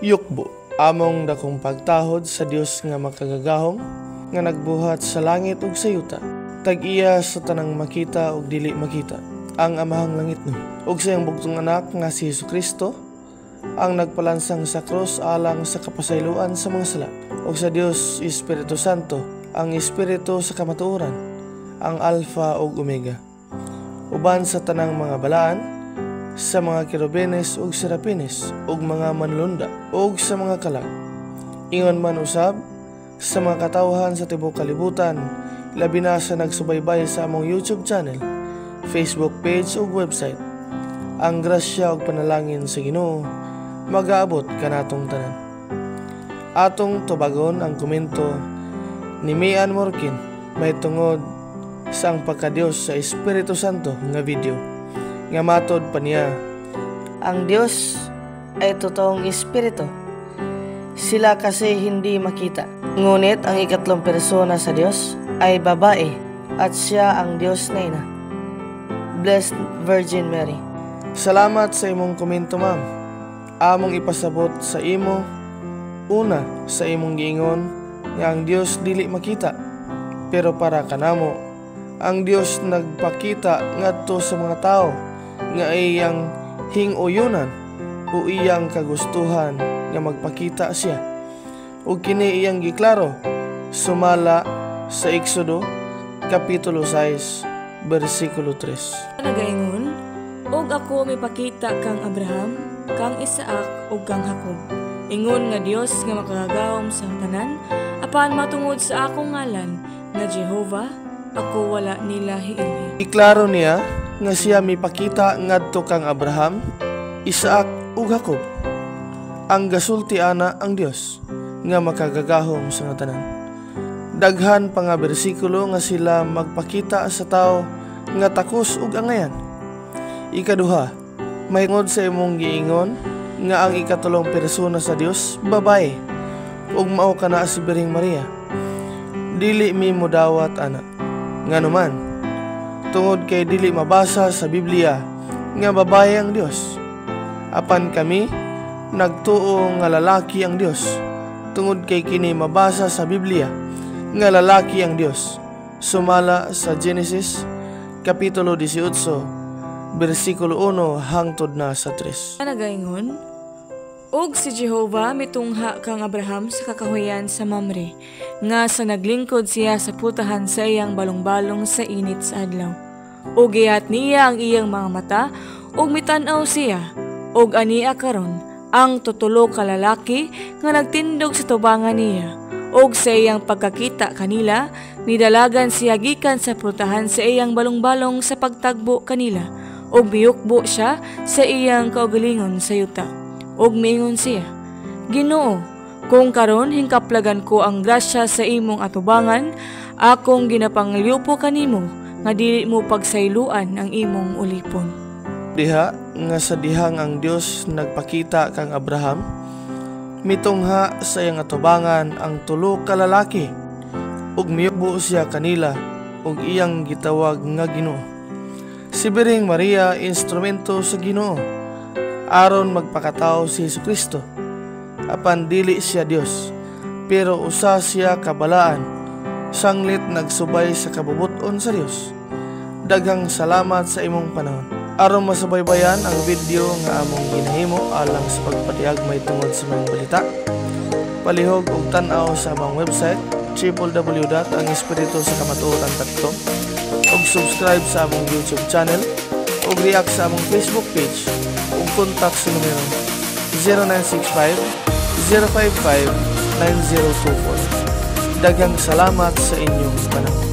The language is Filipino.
Yukbo, among dakong pagtahod sa Dios nga makagagahom, nga nagbuhat sa langit ug sa yuta. Tag-iya sa tanang makita ug dili makita, ang amahang langit no. Ug sa iyang bugtong anak nga si Jesucristo, ang nagpalansang sa krus alang sa kapasayloan sa mga sala. Ug sa Dios Espiritu Santo, ang Espiritu sa kamatuoran, ang Alpha ug Omega. Uban sa tanang mga balaan, sa mga kirubines ug serapines ug mga manlunda ug sa mga kalag. Ingon man usab sa mga katawhan sa tibuok kalibutan, labi na sa nagsubaybay sa among YouTube channel, Facebook page ug website. Ang grasya ug panalangin sa Ginoo mag-aabot kanatong tanan. Atong tubagon ang komento ni Mian Morkin may tungod sa ang pagkadiyos sa Espiritu Santo nga video. Nga matod pa niya, ang Diyos ay totoong espiritu. Sila kasi hindi makita. Ngunit ang ikatlong persona sa Diyos ay babae at siya ang Diyos na ina. Blessed Virgin Mary. Salamat sa imong komento, ma'am. Among ipasabot sa imo, una sa imong giingon nga ang Diyos dili makita, pero para kanamo ang Diyos nagpakita ngadto sa mga tao nga iyang hing-uyunan o iyang kagustuhan nga magpakita siya. Ug kini iyang giklaro sumala sa Exodo kapitulo 6 bersikulo 3. Nagaingon, og ako mipakita kang Abraham, kang Isaac ug kang Jacob. Ingon nga Dios nga makagagahom sa tanan, apan matungod sa akong ngalan nga Jehovah, ako wala nila hiili. Iklaro niya nga siya mipakita ngadto kang Abraham, Isaac ug Jacob. Ang gasulti ana ang Dios nga makagagahom sa tanan. Daghan pa nga bersikulo nga sila magpakita sa tao nga takos ug angayan. Ikaduha, mahingod sa imong giingon nga ang ikatulong persona sa Dios babae ug mao kana si Biring Maria. Dili mi modawat ana. Nganuman, tungod kay dili mabasa sa Biblia nga babae ang Dios. Apan kami nagtuo nga lalaki ang Dios, tungod kay kini mabasa sa Biblia nga lalaki ang Dios. Sumala sa Genesis kapitulo 18 bersikulo 1 hangtod na sa 3. Nagaingon, og si Jehovah mitungha kang Abraham sa kakahuyan sa Mamre, nga sa naglingkod siya sa putahan sa iyang balong-balong sa init sa adlaw. Og gihat niya ang iyang mga mata, og mitanaw siya, og ania karon ang tutulo ka lalaki nga nagtindog sa tubangan niya. Og sa iyang pagkakita kanila, nidalagan siya gikan sa putahan sa iyang balong-balong sa pagtagbo kanila, og biyukbo siya sa iyang kaugalingon sa yuta. Og miingon siya, Ginoo, kung karon hingkaplagan ko ang grasya sa imong atubangan, akong ginapangliupo kanimo, nga dili mo pagsayluan ang imong ulipon. Diha nga sa dihang ang Dios nagpakita kang Abraham, mitungha sa iyang atubangan ang tulo ka lalaki, ug miyukbo siya kanila, ug iyang gitawag nga Ginoo. Si Biring Maria instrumento sa Ginoo aron magpakatao si Jesucristo. Apan dili siya Dios, pero usa siya kabalaan, sanglit nagsubay sa kabubuton sa Dios. Daghang salamat sa imong panahon. Aron masubaybayan ang video nga among ginahimo alang sa pagpatiyag may tungod sa mga balita, palihog og tan-aw sa among website www.angespiritusakamatuoran.com, og subscribe sa among YouTube channel, og react sa among Facebook page, ug kontak sa numero 0965-055-9024. Daghang salamat sa inyong panahon.